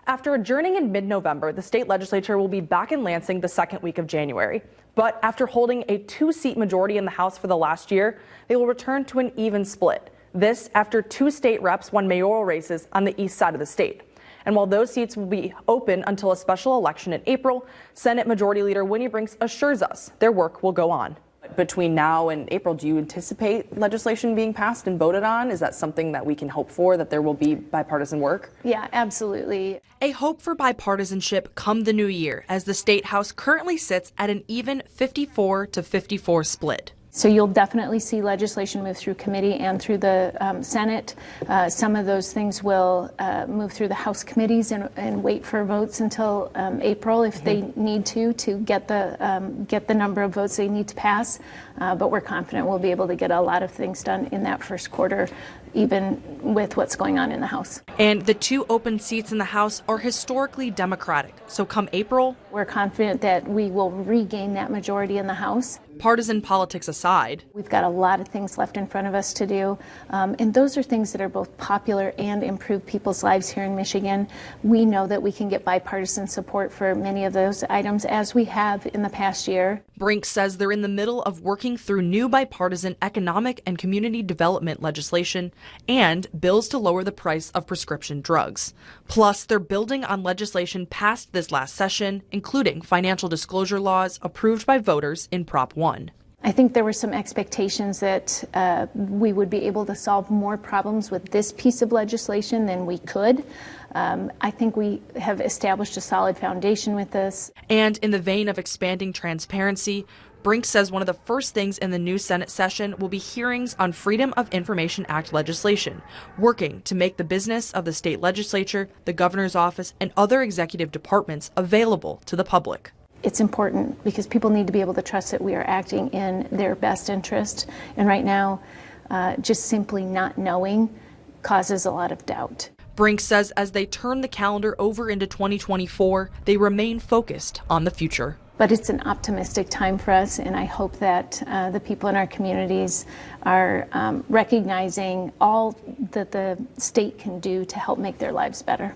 After adjourning in mid-November, the state legislature will be back in Lansing the second week of January. But after holding a two-seat majority in the House for the last year, they will return to an even split. This after two state reps won mayoral races on the east side of the state. And while those seats will be open until a special election in April, Senate Majority Leader Winnie Brinks assures us their work will go on. Between now and April, do you anticipate legislation being passed and voted on? Is that something that we can hope for, that there will be bipartisan work? Yeah, absolutely. A hope for bipartisanship come the new year, as the state house currently sits at an even 54-54 split. So you'll definitely see legislation move through committee and through the Senate. Some of those things will move through the House committees and wait for votes until April if they need to get the number of votes they need to pass. But we're confident we'll be able to get a lot of things done in that first quarter, even with what's going on in the House. And the two open seats in the House are historically Democratic. So come April, we're confident that we will regain that majority in the House. Partisan politics aside, we've got a lot of things left in front of us to do, and those are things that are both popular and improve people's lives here in Michigan. We know that we can get bipartisan support for many of those items, as we have in the past year. Brinks says they're in the middle of working through new bipartisan economic and community development legislation and bills to lower the price of prescription drugs. Plus, they're building on legislation passed this last session, including financial disclosure laws approved by voters in Prop 1. I think there were some expectations that we would be able to solve more problems with this piece of legislation than we could. I think we have established a solid foundation with this. And in the vein of expanding transparency, Brinks says one of the first things in the new Senate session will be hearings on Freedom of Information Act legislation, working to make the business of the state legislature, the governor's office, and other executive departments available to the public. It's important because people need to be able to trust that we are acting in their best interest. And right now, just simply not knowing causes a lot of doubt. Brinks says as they turn the calendar over into 2024, they remain focused on the future. But it's an optimistic time for us, and I hope that the people in our communities are recognizing all that the state can do to help make their lives better.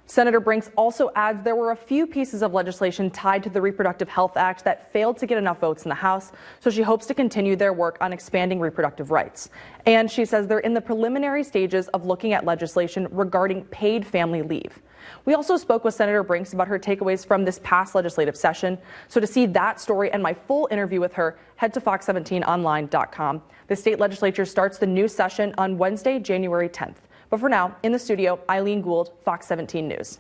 Senator Brinks also adds there were a few pieces of legislation tied to the Reproductive Health Act that failed to get enough votes in the House, so she hopes to continue their work on expanding reproductive rights. And she says they're in the preliminary stages of looking at legislation regarding paid family leave. We also spoke with Senator Brinks about her takeaways from this past legislative session. So to see that story and my full interview with her, head to fox17online.com. The state legislature starts the new session on Wednesday, January 10th. But for now, in the studio, Eileen Gould, Fox 17 News.